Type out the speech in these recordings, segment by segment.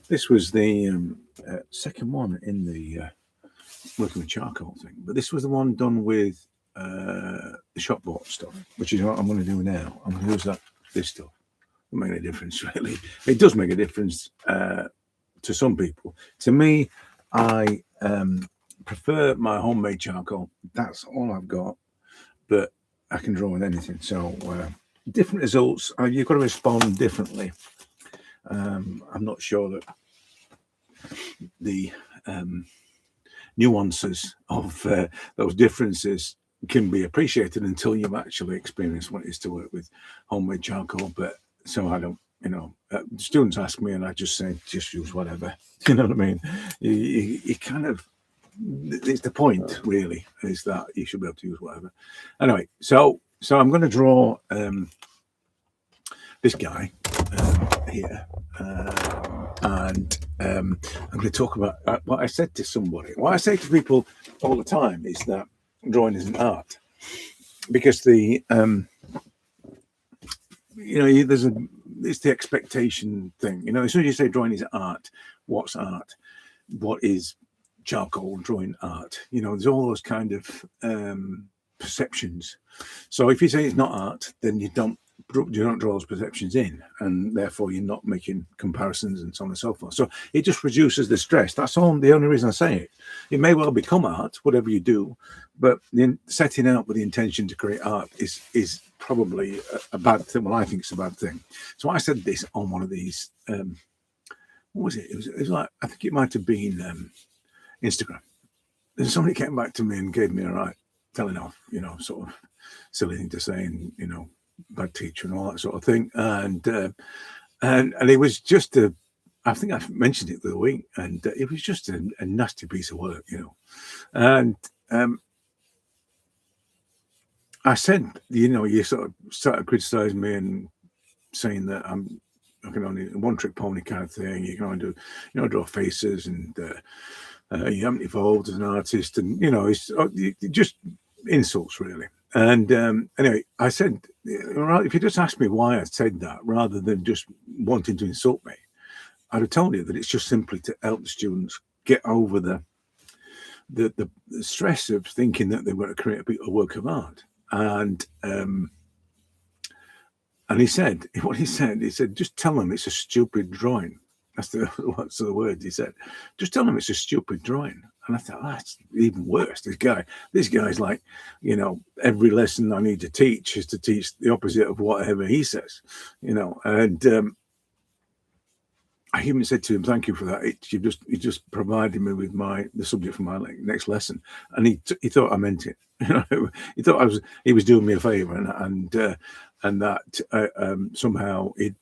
This was the second one in the working with charcoal thing, but this was the one done with the shop bought stuff, which is what I'm going to do now. I'm going to use this stuff. It doesn't make any difference, really. It does make a difference to some people. To me, I prefer my homemade charcoal. That's all I've got, but I can draw with anything. So different results. You've got to respond differently. I'm not sure that the nuances of those differences can be appreciated until you've actually experienced what it is to work with homemade charcoal. But so I don't, students ask me and I just say, just use whatever. You know what I mean? You kind of, it's the point really, is that you should be able to use whatever. Anyway, so I'm going to draw this guy here, and I'm going to talk about what I said to somebody. What I say to people all the time is that drawing is an art, because the it's the expectation thing. As soon as you say drawing is art, what's art? What is charcoal drawing art? There's all those kind of perceptions. So if you say it's not art, then you don't draw those perceptions in, and therefore you're not making comparisons and so on and so forth. So it just reduces the stress. That's all. The only reason I say it. It may well become art, whatever you do, but setting out with the intention to create art is probably a bad thing. Well, I think it's a bad thing. So I said this on one of these. What was it? It was like, I think it might have been Instagram. And somebody came back to me and gave me a right telling off. Sort of silly thing to say, and bad teacher and all that sort of thing, and it was just I think I mentioned it the other week, and it was just a nasty piece of work, and I said, you sort of started criticizing me and saying that I can only one trick pony kind of thing. You can only do draw faces, and you haven't evolved as an artist, and it's just insults really. And anyway, I said, if you just asked me why I said that, rather than just wanting to insult me, I'd have told you that it's just simply to help the students get over the stress of thinking that they've got to create a work of art. And he said, just tell them it's a stupid drawing. That's the words he said. Just tell them it's a stupid drawing. And I thought, that's even worse. This guy's like, every lesson I need to teach is to teach the opposite of whatever he says, and I even said to him, thank you for that. You just provided me with the subject for my next lesson. And he thought I meant it. He thought he was doing me a favor, and that somehow it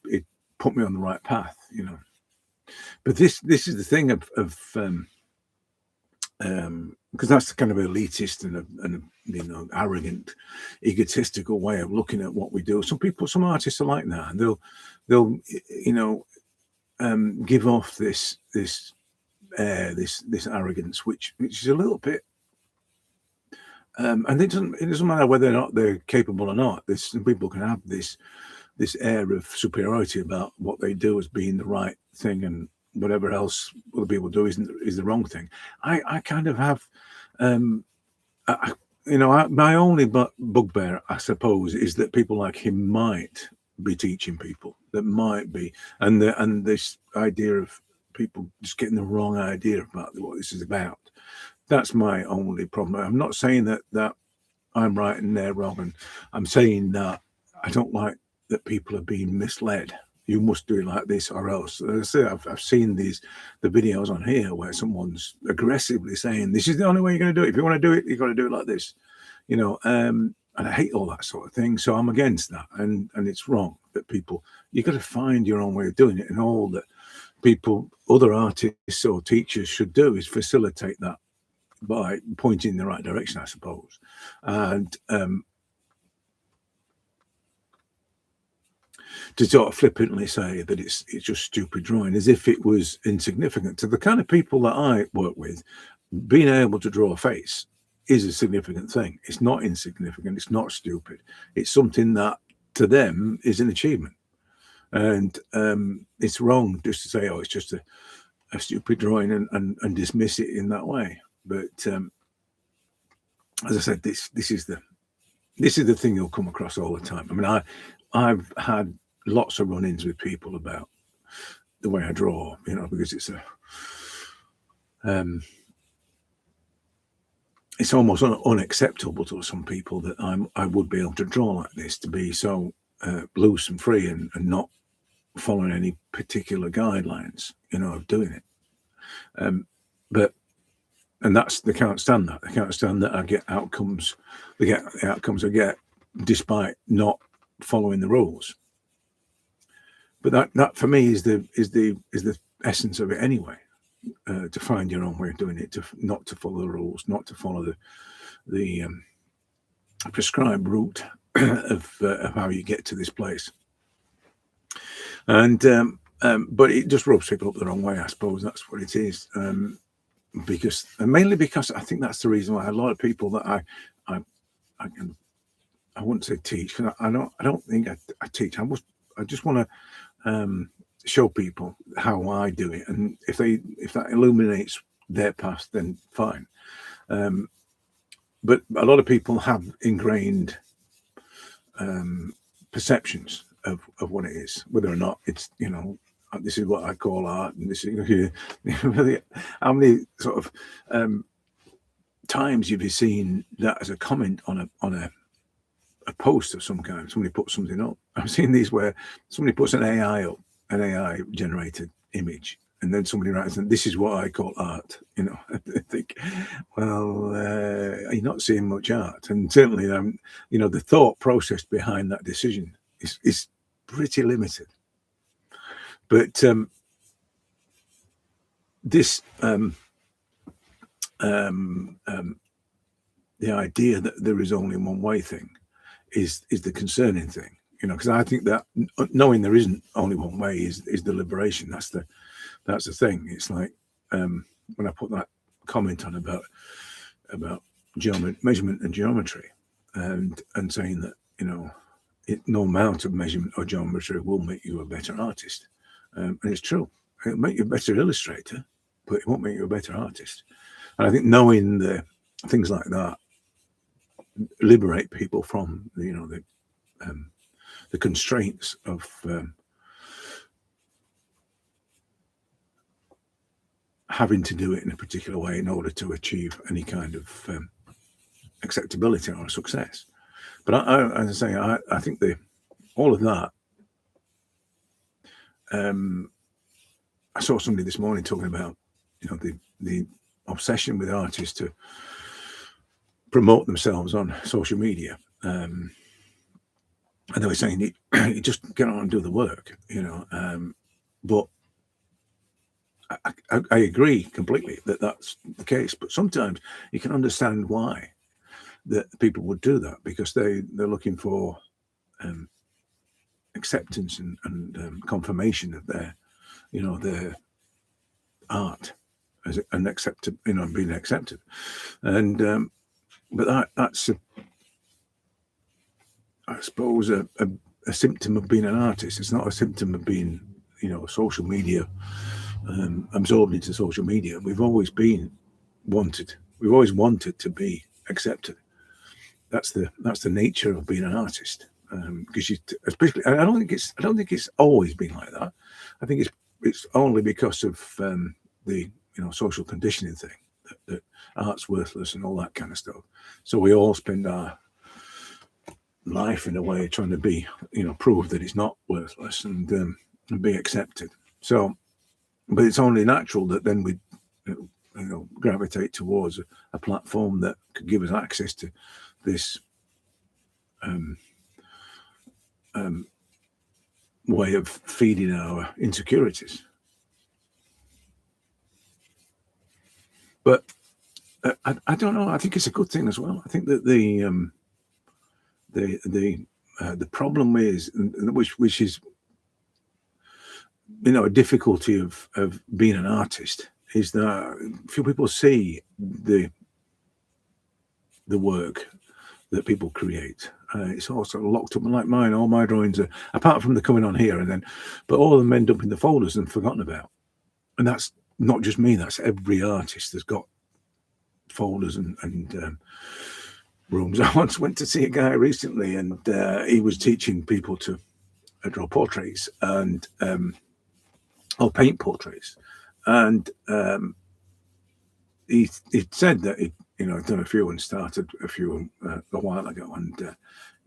put me on the right path, But this is the thing of because that's the kind of elitist and arrogant, egotistical way of looking at what we do. Some artists are like that, and they'll give off this air, this arrogance, which is a little bit. And it doesn't matter whether or not they're capable or not. Some people can have this air of superiority about what they do as being the right thing, and whatever else other people do is the wrong thing. I kind of have, my only bugbear, I suppose, is that people like him might be teaching people, that might be, and this idea of people just getting the wrong idea about what this is about. That's my only problem. I'm not saying that I'm right and they're wrong, and I'm saying that I don't like that people are being misled. You must do it like this or else. As I say, I've seen the videos on here where someone's aggressively saying, this is the only way you're going to do it. If you want to do it, you've got to do it like this, and I hate all that sort of thing. So I'm against that. And it's wrong that you've got to find your own way of doing it. And all that other artists or teachers should do is facilitate that by pointing in the right direction, I suppose. And to sort of flippantly say that it's just stupid drawing, as if it was insignificant. To the kind of people that I work with, being able to draw a face is a significant thing. It's not insignificant. It's not stupid. It's something that to them is an achievement. And it's wrong just to say, oh, it's just a stupid drawing and dismiss it in that way. But as I said, this is the thing you'll come across all the time. I mean, I've had lots of run-ins with people about the way I draw, because it's almost unacceptable to some people that I would be able to draw like this, to be so loose and free and not following any particular guidelines, of doing it. And they can't stand that. They can't stand that I get outcomes. They get the outcomes I get despite not following the rules. But that for me is the essence of it anyway. To find your own way of doing it, not to follow the rules, not to follow the prescribed route of how you get to this place. And but it just rubs people up the wrong way, I suppose. That's what it is. Mainly because I think that's the reason why a lot of people that I wouldn't say teach, because I don't think I teach. I just want to show people how I do it, and if that illuminates their path, then fine. But a lot of people have ingrained perceptions of what it is, whether or not it's this is what I call art, and this is how many sort of times you've seen that as a comment on a post of some kind. Somebody puts something up. I've seen these where somebody puts an AI up, an AI generated image, and then somebody writes, and this is what I call art. I think, well, you're not seeing much art, and certainly the thought process behind that decision is pretty limited. But this the idea that there is only one way thing is the concerning thing, because I think that knowing there isn't only one way is the liberation. That's the thing. It's like when I put that comment on about measurement and geometry, and saying that no amount of measurement or geometry will make you a better artist, and it's true. It'll make you a better illustrator, but it won't make you a better artist. And I think knowing the things like that liberate people from the constraints of having to do it in a particular way in order to achieve any kind of acceptability or success. But as I say, I think all of that. I saw somebody this morning talking about the obsession with artists to promote themselves on social media, and they were saying you just get on and do the work, but I agree completely that that's the case. But sometimes you can understand why that people would do that, because they're looking for acceptance and confirmation of their art as an accepted, being accepted. And but that's I suppose a symptom of being an artist. It's not a symptom of being social media absorbed into social media. We've always wanted to be accepted. That's the nature of being an artist. Because especially, I don't think it's always been like that. I think it's only because of the social conditioning thing that art's worthless and all that kind of stuff. So we all spend our life in a way trying to be prove that it's not worthless and be accepted. So, but it's only natural that then we gravitate towards a platform that could give us access to this way of feeding our insecurities. But I don't know. I think it's a good thing as well. I think that the problem is, which is a difficulty of being an artist, is that few people see the work that people create. It's also locked up, like mine. All my drawings are, apart from the coming on here and then, but all of them end up in the folders and forgotten about. And that's not just me, that's every artist that's got folders and rooms. I once went to see a guy recently, and he was teaching people to draw portraits and or paint portraits, and he said that he done a few and started a few a while ago, and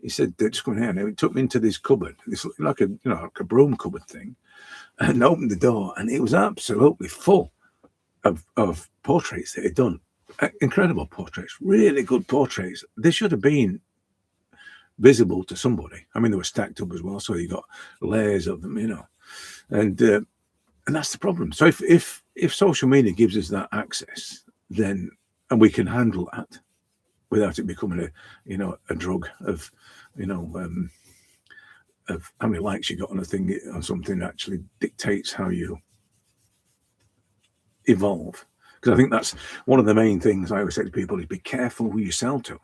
he said they're just going here, and he took me into this cupboard, this like a like a broom cupboard thing, and opened the door, and it was absolutely full of portraits that he'd done. Incredible portraits, really good portraits. They should have been visible to somebody. I mean, they were stacked up as well, so you got layers of them, and that's the problem. So if social media gives us that access, then and we can handle that without it becoming a drug of of how many likes you got on a thing, on something that actually dictates how you evolve. Because I think that's one of the main things I always say to people is be careful who you sell to,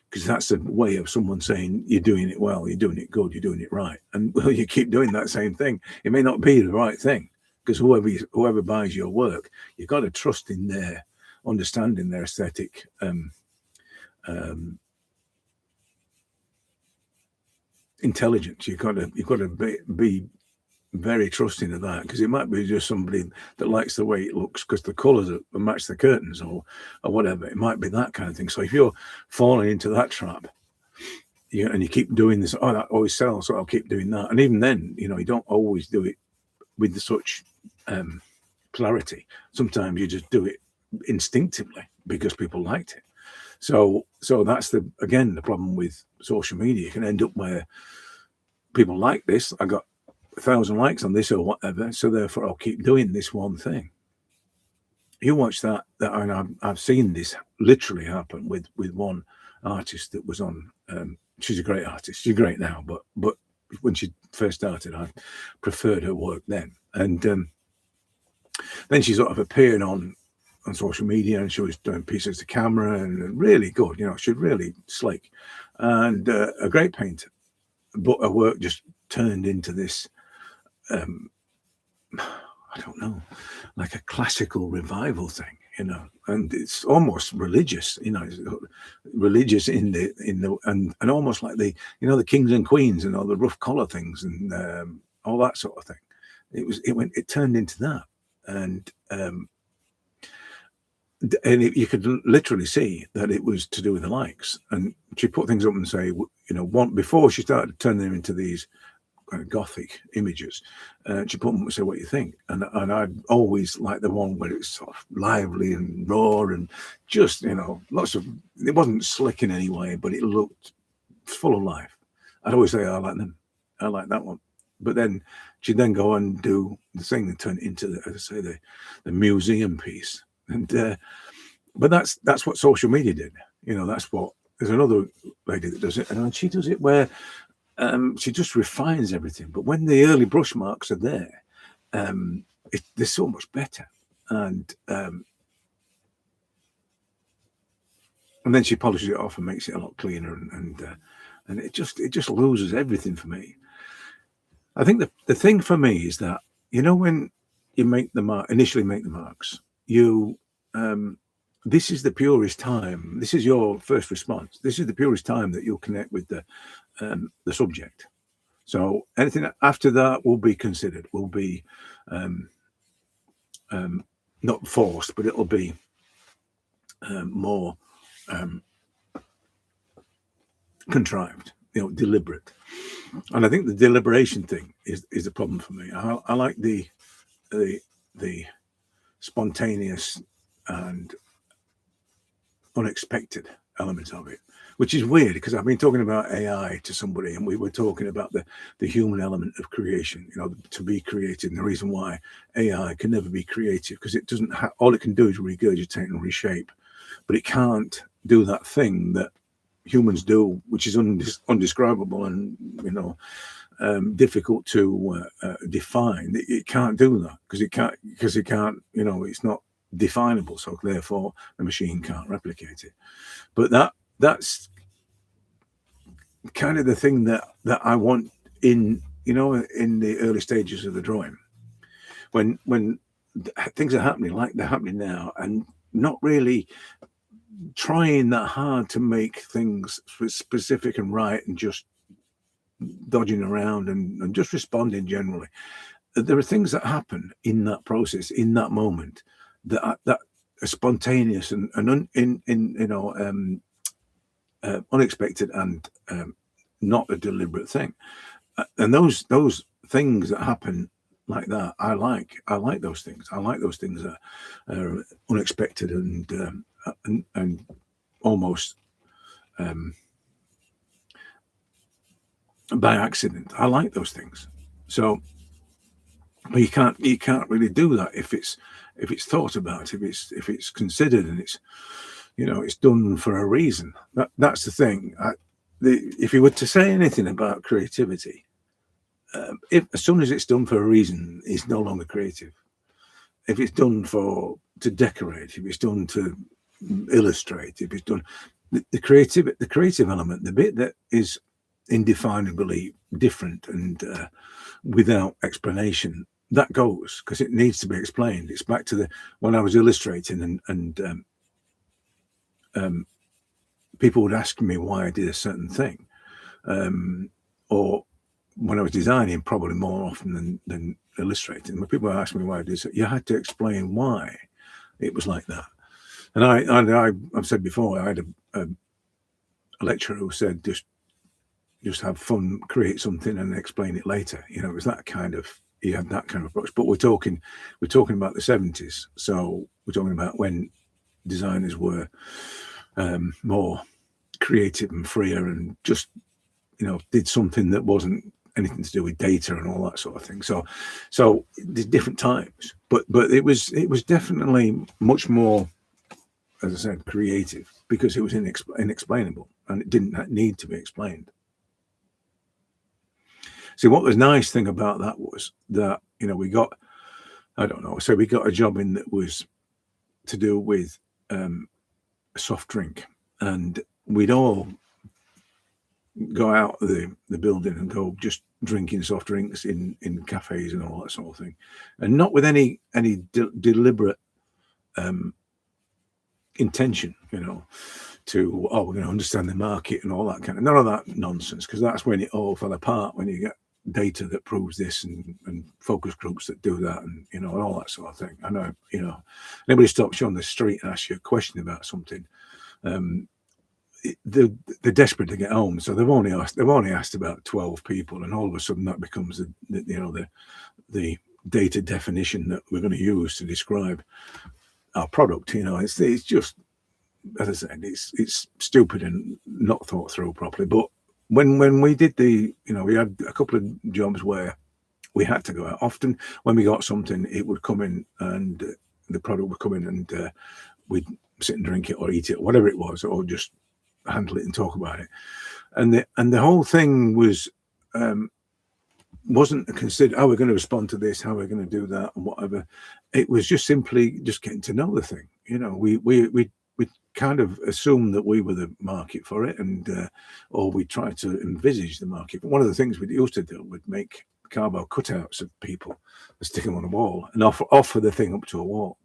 because that's a way of someone saying you're doing it well, you're doing it good, you're doing it right, and well, you keep doing that same thing. It may not be the right thing, because whoever buys your work, you've got to trust in their understanding, their aesthetic intelligence. You've got to be very trusting of that, because it might be just somebody that likes the way it looks because the colours match the curtains or whatever. It might be that kind of thing. So if you're falling into that trap, and you keep doing this, that always sells, so I'll keep doing that. And even then, you don't always do it with such clarity. Sometimes you just do it instinctively because people liked it. So that's the problem with social media. You can end up where people like this. I got 1,000 likes on this or whatever, so therefore I'll keep doing this one thing. You watch that and I've seen this literally happen with one artist that was on. She's a great artist. She's great now, but when she first started, I preferred her work then. And then she sort of appeared on social media, and she was doing pieces to camera and really good. She's really slick and a great painter. But her work just turned into this. I don't know, like a classical revival thing, and it's almost religious, religious in the and almost like the the kings and queens and all the rough collar things and all that sort of thing. It turned into that, and you could literally see that it was to do with the likes. And she put things up and say, before she started turning them into these kind of gothic images, she put them and say, what you think? And I'd always like the one where it's sort of lively and raw and just lots of, it wasn't slick in any way, but it looked full of life. I'd always say, I like them, I like that one. But then she'd then go and do the thing and turn it into the museum piece. And but that's what social media did. That's what, there's another lady that does it, and she does it where she just refines everything. But when the early brush marks are there, they're so much better. And then she polishes it off and makes it a lot cleaner, and it just loses everything for me. I think the thing for me is that when you initially make the marks, this is the purest time. This is your first response. This is the purest time that you'll connect with the subject. So anything after that will be considered, will be not forced, but it'll be more contrived, deliberate. And I think the deliberation thing is the problem for me. I like the spontaneous and unexpected element of it, which is weird because I've been talking about AI to somebody, and we were talking about the human element of creation, to be creative. And the reason why AI can never be creative, because it doesn't all it can do is regurgitate and reshape, but it can't do that thing that humans do, which is undescribable and difficult to define. It can't do that because it can't it's not definable, so therefore the machine can't replicate it. But that's kind of the thing that I want in, you know, in the early stages of the drawing, when things are happening like they're happening now, and not really trying that hard to make things specific and right, and just dodging around and just responding generally. There are things that happen in that process, in that moment, that are spontaneous and unexpected, and not a deliberate thing. And those things that happen like that, I like those things. I like those things that are unexpected and almost by accident. I like those things. So, but you can't really do that if it's thought about, if it's considered, and it's, you know, it's done for a reason. That's the thing. If you were to say anything about creativity, if as soon as it's done for a reason, it's no longer creative. If it's done to decorate, if it's done to illustrate, if it's done the creative element, the bit that is indefinably different and without explanation, that goes, because it needs to be explained. It's back to when I was illustrating and people would ask me why I did a certain thing, or when I was designing, probably more often than illustrating. When people asked me why I did it, you had to explain why it was like that. And I've said before, I had a lecturer who said, just have fun, create something, and explain it later. You know, it was that kind of, he had that kind of approach. But we're talking about the 70s, so we're talking about when designers were more creative and freer, and just, you know, did something that wasn't anything to do with data and all that sort of thing. So there's different times, but it was definitely much more, as I said, creative, because it was inexplainable, and it didn't need to be explained. See, what was nice thing about that was that, you know, we got, I don't know, so we got a job in that was to do with a soft drink, and we'd all go out of the building and go just drinking soft drinks in cafes and all that sort of thing, and not with any deliberate intention, you know, to, oh, we're going to understand the market and all that kind of, none of that nonsense, because that's when it all fell apart, when you get data that proves this and focus groups that do that, and, you know, and all that sort of thing. I know, you know, anybody stops you on the street and asks you a question about something, they're desperate to get home, so they've only asked about 12 people, and all of a sudden that becomes the data definition that we're going to use to describe our product. You know, it's just, as I said, it's stupid and not thought through properly. But when we did we had a couple of jobs where we had to go out. Often when we got something, it would come in, and the product would come in, and we'd sit and drink it or eat it, whatever it was, or just handle it and talk about it. And the whole thing was wasn't considered, how we're going to respond to this, how we're going to do that, and whatever. It was just simply just getting to know the thing. You know, we kind of assumed that we were the market for it, and or we tried to envisage the market. But one of the things we used to do would make cardboard cutouts of people and stick them on a wall and offer the thing up to a wall,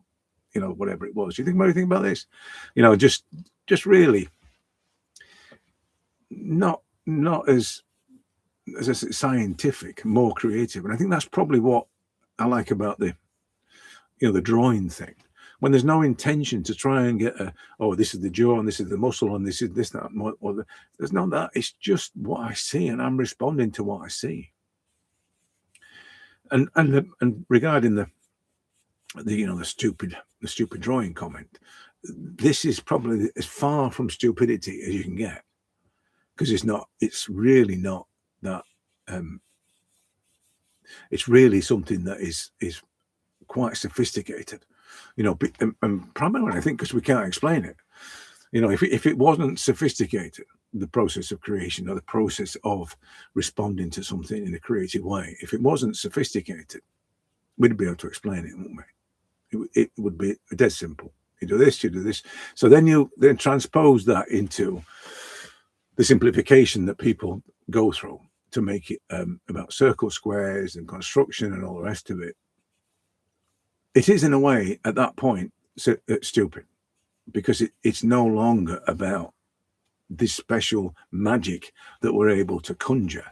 you know, whatever it was. Do you think about anything about this? You know, just really not as I said, scientific, more creative. And I think that's probably what I like about the drawing thing. When there's no intention to try and get this is the jaw, and this is the muscle, and this is this, that, or there's none of that. It's just what I see, and I'm responding to what I see. And regarding the stupid drawing comment, this is probably as far from stupidity as you can get, because it's really not that. It's really something that is quite sophisticated, you know, and primarily I think because we can't explain it. You know, if it wasn't sophisticated, the process of creation or the process of responding to something in a creative way, if it wasn't sophisticated, we'd be able to explain it, wouldn't we? It would be dead simple. You do this, you do this. So then you transpose that into the simplification that people go through to make it about circle squares and construction and all the rest of it. It is, in a way, at that point, stupid, because it's no longer about this special magic that we're able to conjure,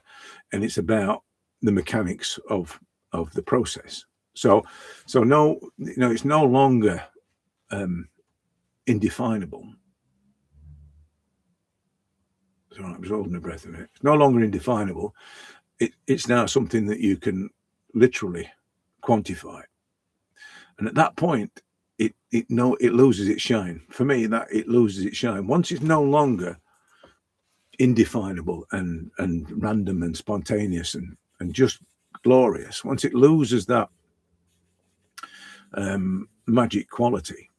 and it's about the mechanics of the process. So no, it's no longer indefinable. So I was holding my breath a minute. It's no longer indefinable. It's now something that you can literally quantify, and at that point, it loses its shine. For me, that it loses its shine once it's no longer indefinable and random and spontaneous and just glorious. Once it loses that magic quality,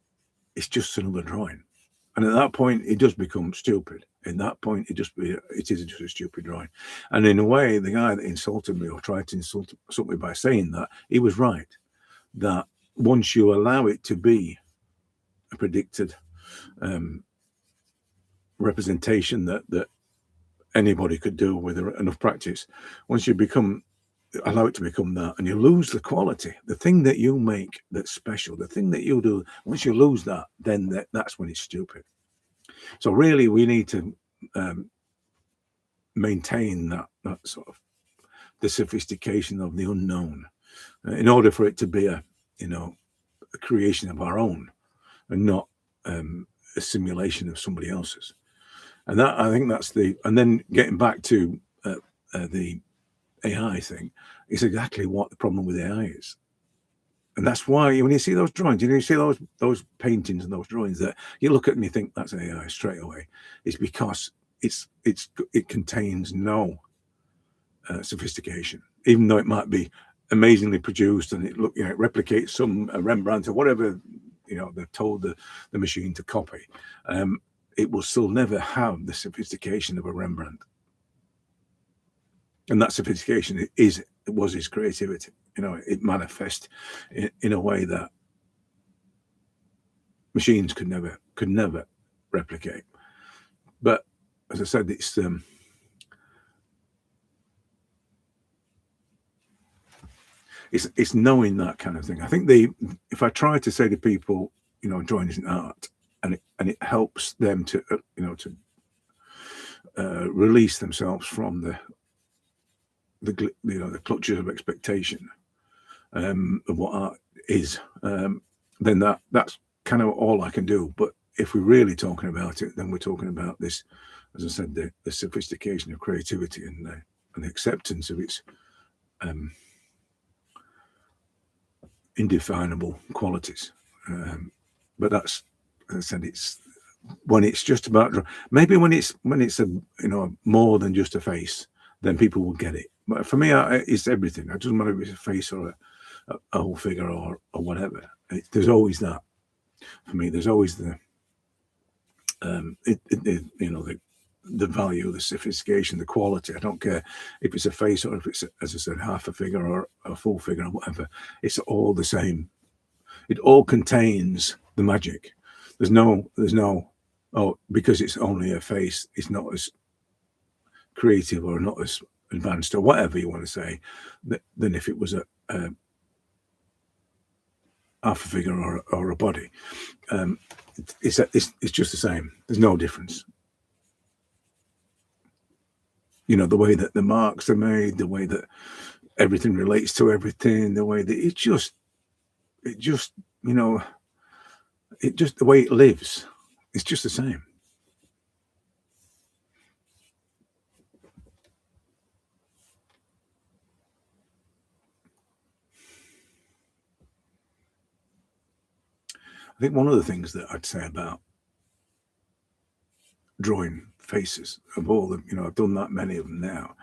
it's just another drawing, and at that point it does become stupid. At that point it is just a stupid drawing. And in a way, the guy that insulted me or tried to insult me by saying that, he was right, that once you allow it to be a predicted representation that anybody could do with enough practice, once you allow it to become that, and you lose the quality, the thing that you make that's special, the thing that you do, once you lose that, then that's when it's stupid. So really, we need to maintain that sort of the sophistication of the unknown in order for it to be a creation of our own, and not a simulation of somebody else's. And that, I think, and then getting back to the AI thing, is exactly what the problem with AI is. And that's why when you see those drawings, you see those paintings and those drawings, that you look at and you think that's AI straight away. It's because it contains no sophistication, even though it might be amazingly produced and it replicates some Rembrandt or whatever they've told the machine to copy. It will still never have the sophistication of a Rembrandt, and that sophistication was his creativity. It manifests in a way that machines could never replicate. But as I said, it's knowing that kind of thing. I think if I try to say to people, drawing isn't art, and it helps them to release themselves from the clutches of expectation of what art is, then that's kind of all I can do. But if we're really talking about it, then we're talking about this, as I said, the sophistication of creativity and the acceptance of its indefinable qualities. But that's, as I said, it's when it's just about, maybe when it's more than just a face, then people will get it. But for me, it's everything. It doesn't matter if it's a face or a whole figure or whatever. There's always that. For me, there's always the value, the sophistication, the quality. I don't care if it's a face or if it's, as I said, half a figure or a full figure or whatever. It's all the same. It all contains the magic. There's no, because it's only a face, it's not as creative or not as advanced or whatever you want to say than if it was a half a figure or a body. It's just the same. There's no difference. The way that the marks are made, the way that everything relates to everything, the way that it just the way it lives, it's just the same. I think one of the things that I'd say about drawing faces, of all the, I've done that many of them now,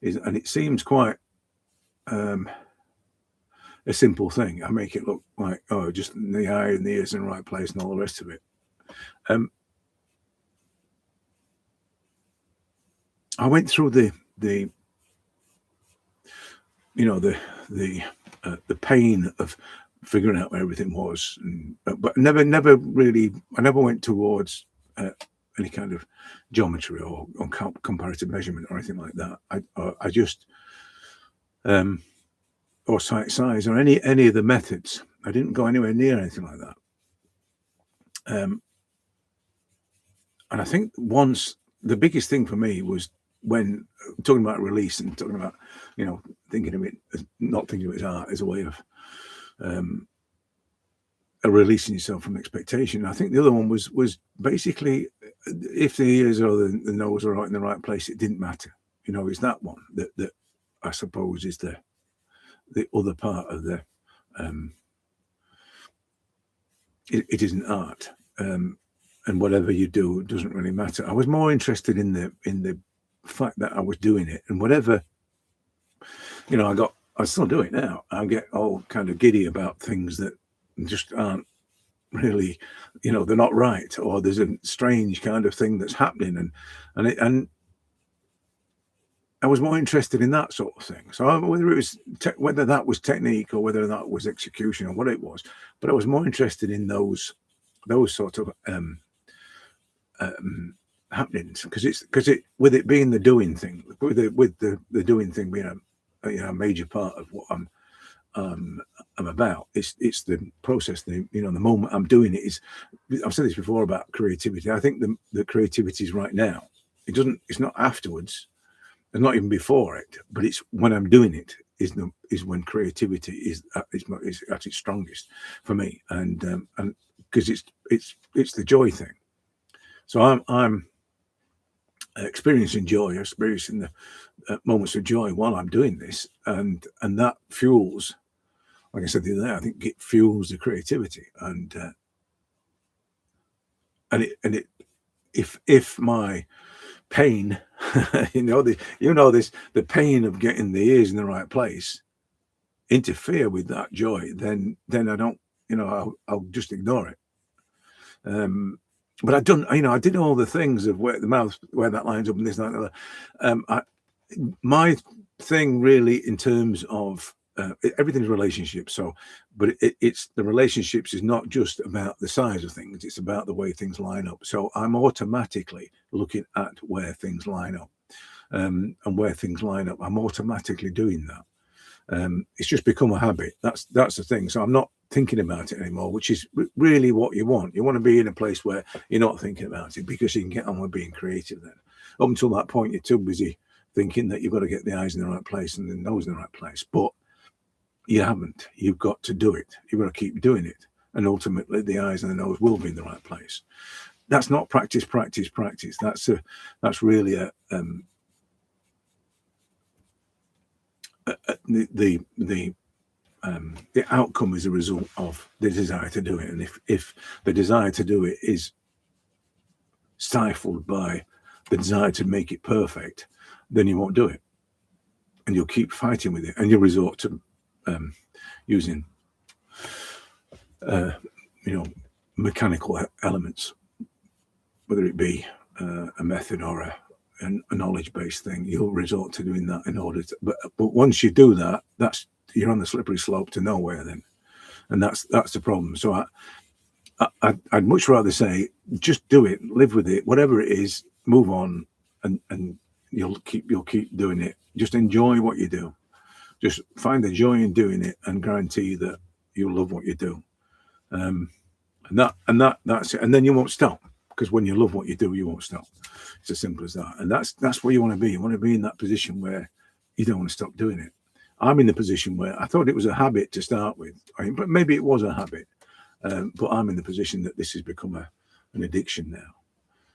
and it seems quite a simple thing. I make it look like, just the eye and the ears in the right place and all the rest of it. I went through the pain of figuring out where everything was, but never really, I never went towards any kind of geometry or comparative measurement or anything like that. I just or size or any of the methods. I didn't go anywhere near anything like that. And I think once the biggest thing for me was when talking about release and talking about, you know, thinking of it as not thinking of it as art as a way of releasing yourself from expectation. I think the other one was basically if the ears or the nose are right in the right place, it didn't matter. You know, it's that one that I suppose is the other part of the it isn't art. And whatever you do, it doesn't really matter. I was more interested in the fact that I was doing it, and whatever, you know, I still do it now. I get all kind of giddy about things that just aren't really, you know, they're not right, or there's a strange kind of thing that's happening, and I was more interested in that sort of thing. So whether that was technique or whether that was execution or what it was, but I was more interested in those sort of happenings because it with it being the doing thing, with the doing thing being a major part of what I'm about. It's the process. The moment I'm doing it is. I've said this before about creativity. I think the creativity is right now. It's not afterwards. It's not even before it, but it's when I'm doing it is when creativity is at its strongest for me, and because it's the joy thing. So I'm experiencing joy, experiencing the moments of joy while I'm doing this, and that fuels, like I said the other day, I think it fuels the creativity, and if my pain, the pain of getting the ears in the right place interfere with that joy, then I don't, I'll just ignore it. But I did all the things of where the mouth, where that lines up and this and that. My thing really in terms of everything's relationships. So, but it's the relationships is not just about the size of things. It's about the way things line up. So I'm automatically looking at where things line up, and where things line up. I'm automatically doing that. It's just become a habit. That's the thing. So I'm not thinking about it anymore, which is really what you want. You want to be in a place where you're not thinking about it because you can get on with being creative then. Up until that point, you're too busy thinking that you've got to get the eyes in the right place and the nose in the right place. But you haven't. You've got to do it. You've got to keep doing it. And ultimately, the eyes and the nose will be in the right place. That's not practice. That's really the outcome is a result of the desire to do it. And if the desire to do it is stifled by the desire to make it perfect, then you won't do it. And you'll keep fighting with it. And you'll resort to using, mechanical elements, whether it be a method or a knowledge-based thing. You'll resort to doing that in order to, but once you do that, you're on the slippery slope to nowhere then, and that's the problem. So I'd much rather say just do it, live with it, whatever it is, move on, and you'll keep doing it. Just enjoy what you do. Just find the joy in doing it, and guarantee that you'll love what you do. And that's it. And then you won't stop, because when you love what you do, you won't stop. It's as simple as that. And that's where you want to be. You want to be in that position where you don't want to stop doing it. I'm in the position where I thought it was a habit to start with, but maybe it was a habit. But I'm in the position that this has become an addiction now.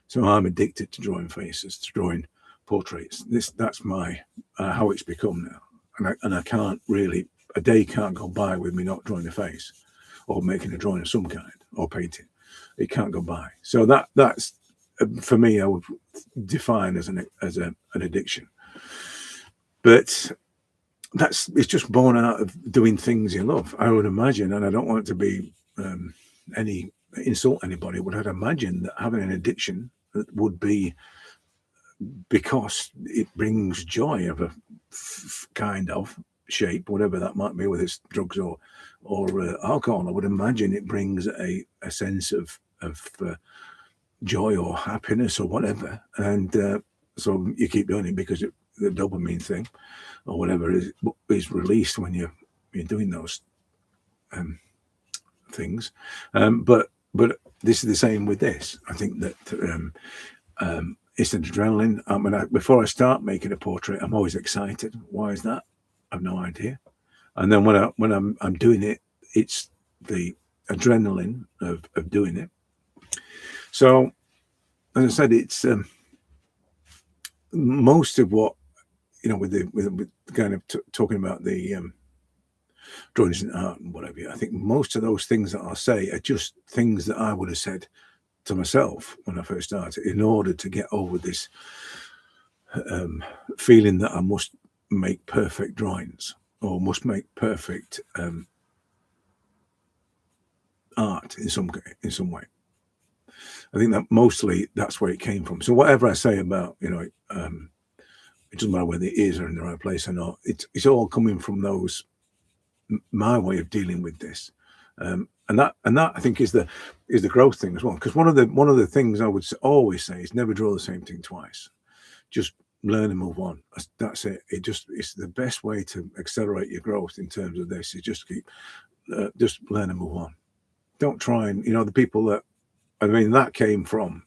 So I'm addicted to drawing faces, to drawing portraits. That's my how it's become now. And I can't really, a day can't go by with me not drawing a face or making a drawing of some kind or painting. It can't go by. So that's for me, I would define as an addiction. But it's just born out of doing things you love, I would imagine. And I don't want it to be insult anybody, but I'd imagine that having an addiction would be because it brings joy of a kind of shape, whatever that might be, whether it's drugs or alcohol. I would imagine it brings a sense of joy or happiness or whatever, and so you keep doing it because the dopamine thing or whatever is released when you're doing those things. But this is the same with this. I think that it's adrenaline. I mean, before I start making a portrait, I'm always excited. Why is that? I've no idea. And then when I'm doing it, it's the adrenaline of doing it. So, as I said, it's most of what with kind of talking about the drawings and art and whatever. I think most of those things that I'll say are just things that I would have said to myself when I first started, in order to get over this feeling that I must make perfect drawings or must make perfect art in some way. I think that mostly that's where it came from. So whatever I say about it doesn't matter whether the ears are in the right place or not. It's all coming from those, my way of dealing with this, and that I think is the growth thing as well. Because one of the things I would always say is never draw the same thing twice. Just learn and move on. That's it. It's the best way to accelerate your growth in terms of this. Is just just learn and move on. Don't try and the people that, I mean, that came from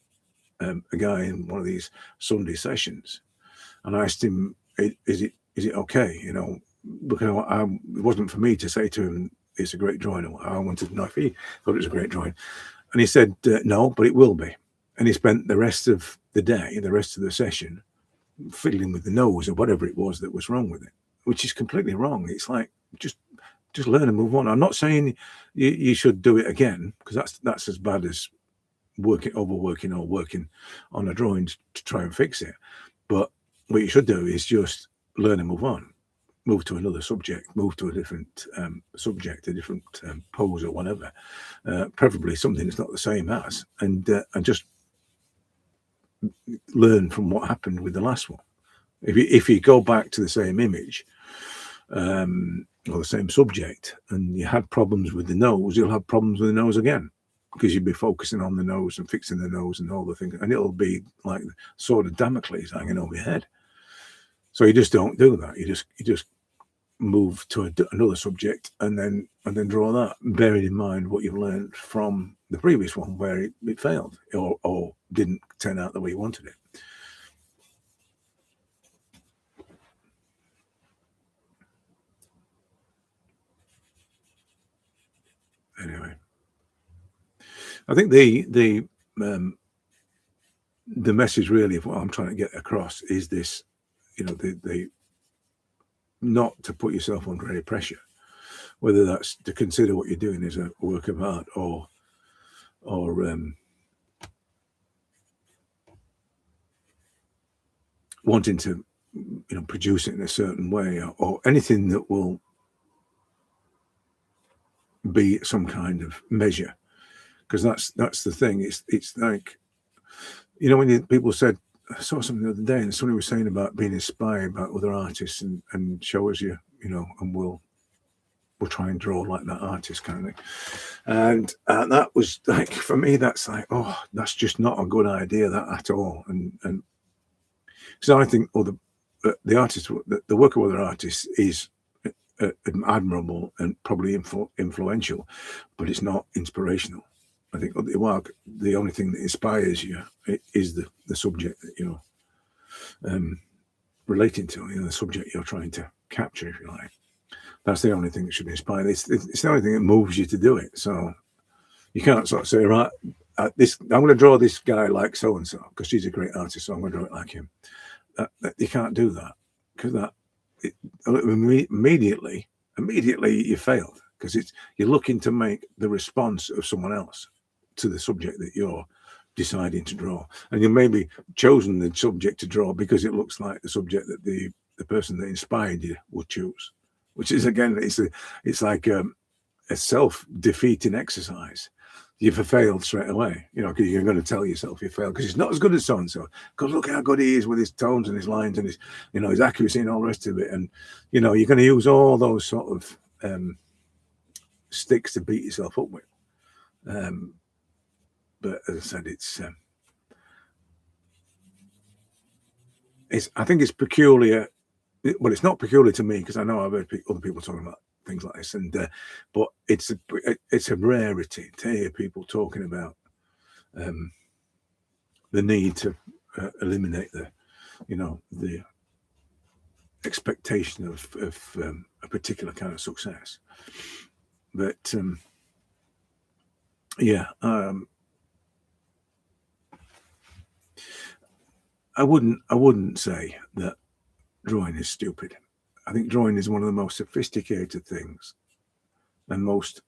a guy in one of these Sunday sessions, and I asked him, "Is it okay?" Because it wasn't for me to say to him, "It's a great drawing." I wanted to know if he thought it was a great drawing, and he said, "No, but it will be." And he spent the rest of the day, the rest of the session, fiddling with the nose or whatever it was that was wrong with it, which is completely wrong. It's like just learn and move on. I'm not saying you should do it again, because that's as bad as overworking or working on a drawing to try and fix it. But what you should do is just learn and move on, move to another subject, move to a different subject, a different pose or whatever, preferably something that's not the same as, and just learn from what happened with the last one. If you go back to the same image or the same subject and you had problems with the nose, you'll have problems with the nose again, because you'll be focusing on the nose and fixing the nose and all the things, and it'll be like the sword of Damocles hanging over your head. So you just don't do that. You just move to another subject and then draw that, bearing in mind what you've learned from the previous one where it failed or didn't turn out the way you wanted it. Anyway, I think the message really of what I'm trying to get across is this, the not to put yourself under any pressure, whether that's to consider what you're doing as a work of art or wanting to produce it in a certain way, or anything that will be some kind of measure, because that's the thing. It's like, when people said, I saw something the other day and somebody was saying about being inspired by other artists and show us and we'll try and draw like that artist kind of thing. And that was like, for me, that's like, oh, that's just not a good idea, that at all. And so I think the artist, the work of other artists is admirable and probably influential, but it's not inspirational. I think the only thing that inspires you is the subject that you're relating to, the subject you're trying to capture, if you like. That's the only thing that should inspire. It's the only thing that moves you to do it. So you can't sort of say, right, I'm going to draw this guy like so and so because she's a great artist, so I'm going to draw it like him. You can't do that, because immediately you failed, because you're looking to make the response of someone else to the subject that you're deciding to draw, and you maybe chosen the subject to draw because it looks like the subject that the person that inspired you would choose, which is, again, it's like a self-defeating exercise. You've failed straight away, because you're going to tell yourself you failed because it's not as good as so and so. Because look how good he is with his tones and his lines and his, his accuracy and all the rest of it. And you're going to use all those sort of sticks to beat yourself up with. But as I said, I think it's peculiar. Well, it's not peculiar to me because I know I've heard other people talking about things like this, and but it's a rarity to hear people talking about the need to eliminate the expectation of a particular kind of success. But yeah, I wouldn't say that drawing is stupid. I think drawing is one of the most sophisticated things and most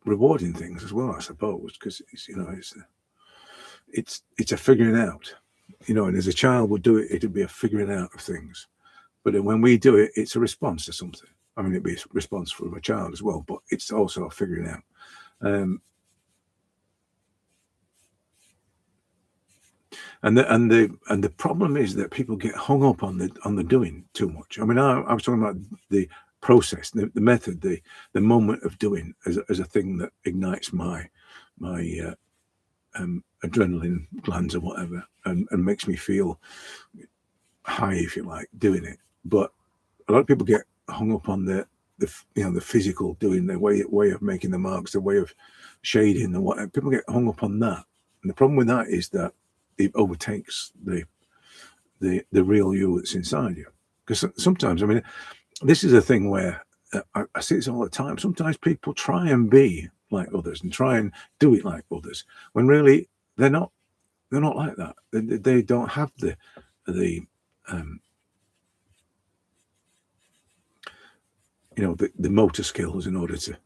rewarding things as well, I suppose, because it's a figuring out, and as a child would do it, it'd be a figuring out of things. But then when we do it, it's a response to something. I mean, it'd be a response from a child as well, but it's also a figuring out. And the problem is that people get hung up on the doing too much. I mean, I was talking about the process, the method, the moment of doing as a thing that ignites my adrenaline glands or whatever, and makes me feel high, if you like, doing it. But a lot of people get hung up on the physical doing, the way of making the marks, the way of shading, and whatever. People get hung up on that, and the problem with that is that it overtakes the real you that's inside you. Because sometimes, I mean, this is a thing where I see this all the time. Sometimes people try and be like others and try and do it like others, when really they're not like that. They don't have the motor skills in order to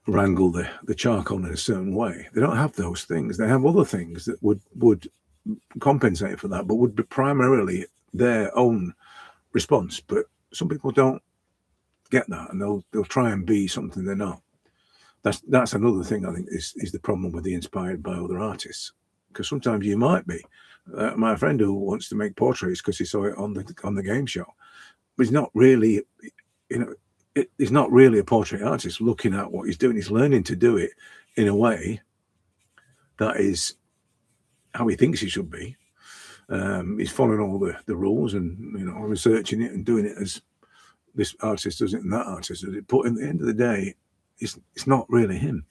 wrangle the charcoal in a certain way. They don't have those things. They have other things that would compensate for that, but would be primarily their own response. But some people don't get that, and they'll try and be something they're not. That's another thing I think is the problem with the inspired by other artists, because sometimes you might be. My friend who wants to make portraits because he saw it on the game show, but he's not really, he's not really a portrait artist looking at what he's doing. He's learning to do it in a way that is how he thinks he should be. He's following all the rules and researching it and doing it as this artist does it and that artist does it. But at the end of the day, it's not really him.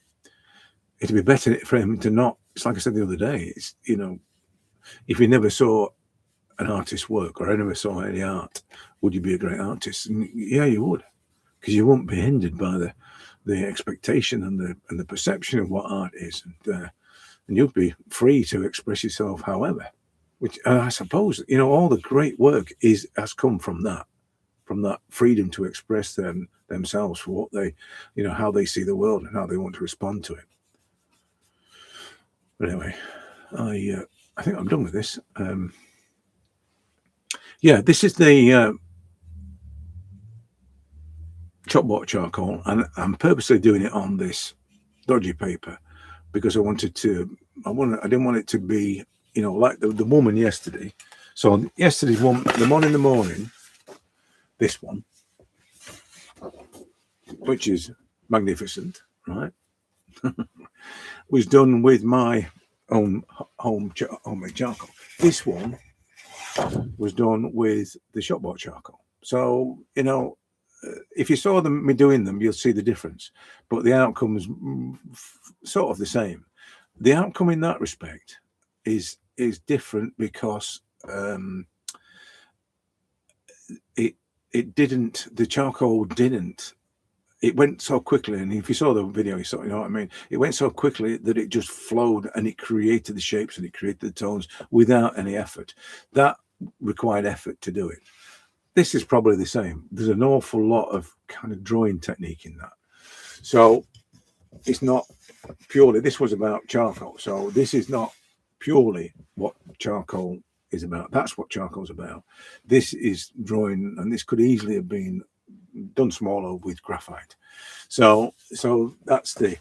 It'd be better for him to not. It's like I said the other day. It's if you never saw an artist's work or I never saw any art, would you be a great artist? And yeah, you would, because you won't be hindered by the expectation and the perception of what art is, and you'd be free to express yourself however. Which I suppose all the great work has come from that freedom to express themselves for what they, how they see the world and how they want to respond to it. But anyway, I think I'm done with this. Yeah, this is the chalkboard charcoal, and I'm purposely doing it on this dodgy paper because I didn't want it to be, like the woman yesterday. So yesterday's one, the one in the morning, this one, which is magnificent, right? Was done with my own homemade charcoal. This one was done with the shopbought charcoal. So if you saw me doing them, you'll see the difference. But the outcome is sort of the same. The outcome in that respect is different because the charcoal didn't. It went so quickly, and if you saw the video, you know what I mean. It went so quickly that it just flowed, and it created the shapes and it created the tones without any effort. That required effort to do it. This is probably the same. There's an awful lot of kind of drawing technique in that. So it's not purely. This was about charcoal, so this is not purely what charcoal is about. That's what charcoal's about. This is drawing, and this could easily have been done smaller with graphite. So that's I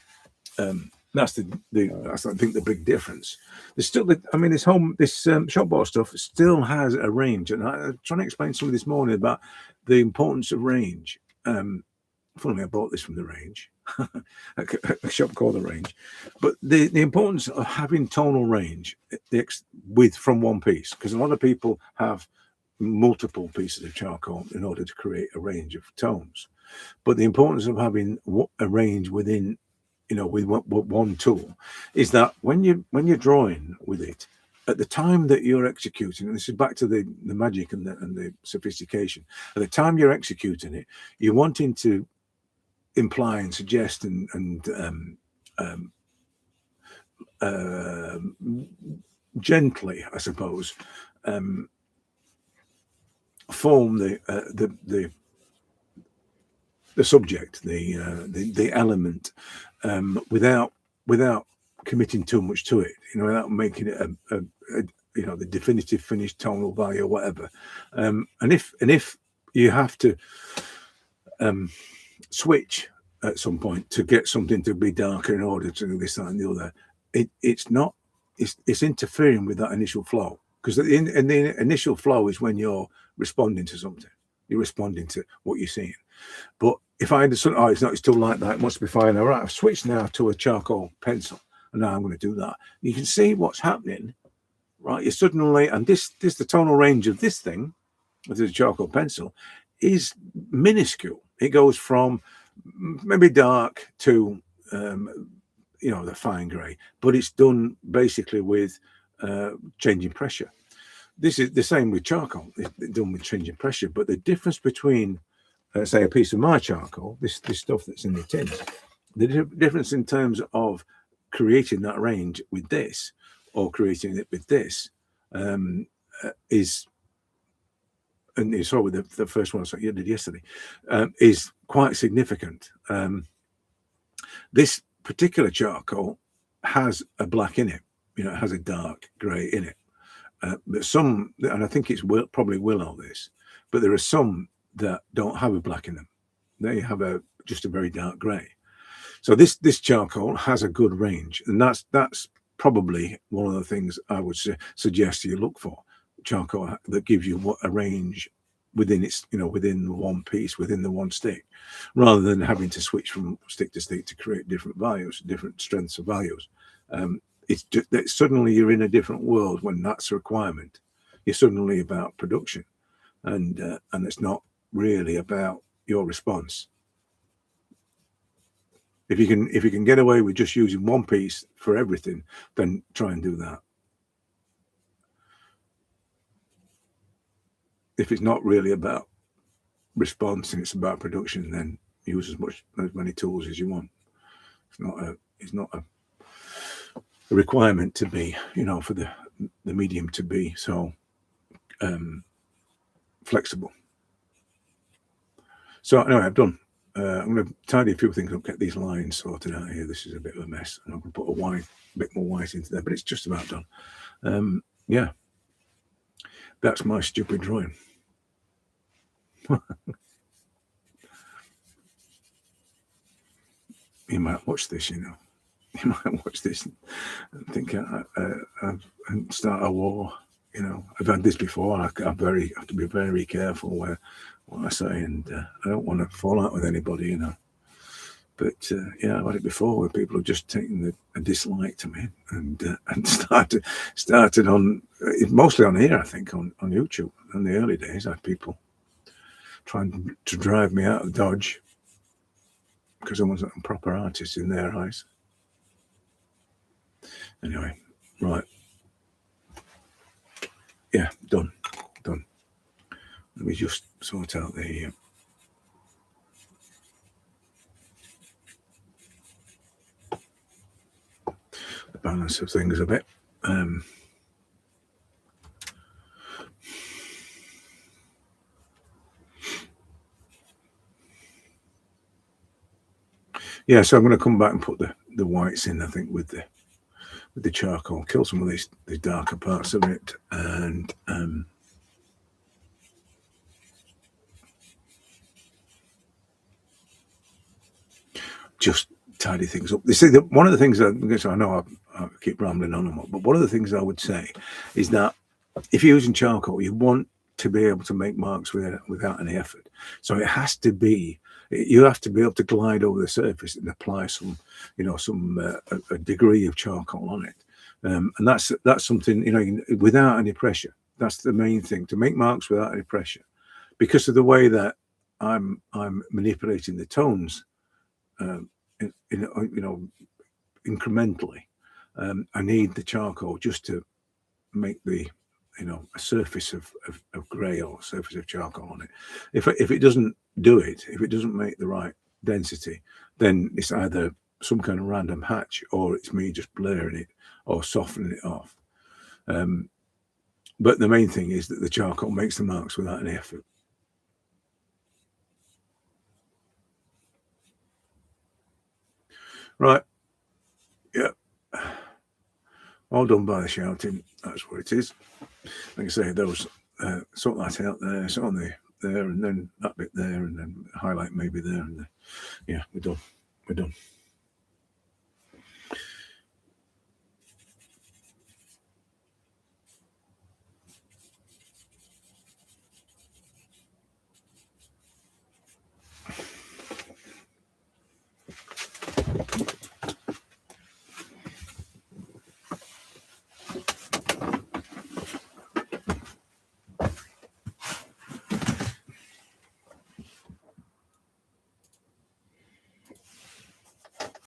think the big difference. There's still this shopboard stuff still has a range, and I'm trying to explain something this morning about the importance of range. Funnily, I bought this from the range, a shop called the Range. But the importance of having tonal range from one piece, because a lot of people have multiple pieces of charcoal in order to create a range of tones. But the importance of having a range within, with one tool, is that when you're drawing with it, at the time that you're executing, and this is back to the magic and the sophistication, at the time you're executing it, you're wanting to imply and suggest and gently, I suppose, form the subject, the element, without committing too much to it, without making it the definitive finished tonal value or whatever. And if you have to switch at some point to get something to be darker in order to do this, that, and the other, it's interfering with that initial flow, because the initial flow is when you're responding to something, you're responding to what you're seeing. But if I had something, it's too light, that it must be fine. All right, I've switched now to a charcoal pencil, and now I'm going to do that. You can see what's happening, right? You suddenly, and the tonal range of this thing, with the charcoal pencil, is minuscule. It goes from maybe dark to the fine grey, but it's done basically with changing pressure. This is the same with charcoal. It's done with changing pressure, but the difference between say a piece of my charcoal, this stuff that's in the tin, the difference in terms of creating that range with this or creating it with this is, and you saw with the first one you did yesterday, is quite significant. This particular charcoal has a black in it, it has a dark grey in it. But some, and I think it's probably willow this, but there are some that don't have a black in them. They have just a very dark grey. So this charcoal has a good range, and that's probably one of the things I would suggest you look for. Charcoal that gives you a range within its, within the one piece, within the one stick, rather than having to switch from stick to stick to create different values, different strengths of values. It's just that suddenly you're in a different world when that's a requirement. You're suddenly about production, and it's not really about your response. If you can get away with just using one piece for everything, then try and do that. If it's not really about response and it's about production, then use as many tools as you want. It's not a requirement to be, for the medium to be so flexible. So anyway, I've done. I'm going to tidy a few things up, get these lines sorted out here. This is a bit of a mess, and I'm going to put a bit more white into there, but it's just about done. Yeah, that's my stupid drawing. You might watch this, you might watch this and think and start a war. I've had this before. I have to be very careful what I say, and I don't want to fall out with anybody, But I've had it before where people have just taken a dislike to me and started on, mostly on here, I think, on YouTube. In the early days, I had people trying to drive me out of Dodge because I wasn't a proper artist in their eyes. Anyway, right. Yeah, done. Let me just sort out the balance of things a bit. Yeah, so I'm going to come back and put the whites in, I think, with the charcoal, kill some of the darker parts of it, and just tidy things up. You see, one of the things I know I keep rambling on and on, but one of the things I would say is that if you're using charcoal, you want to be able to make marks without any effort. So it has to be You have to be able to glide over the surface and apply some, you know, a degree of charcoal on it, and that's something, you know, without any pressure. That's the main thing, to make marks without any pressure, because of the way that I'm manipulating the tones, you know, incrementally. I need the charcoal just to make the, you know, a surface of grey or a surface of charcoal on it. If it doesn't do it, if it doesn't make the right density, then it's either some kind of random hatch, or it's me just blurring it or softening it off. But the main thing is that the charcoal makes the marks without any effort. Right. Yeah. All done by the shouting. That's what it is. Like I say, those sort that out there, sort on there, and then that bit there, and then highlight maybe there, and then, yeah, we're done. We're done.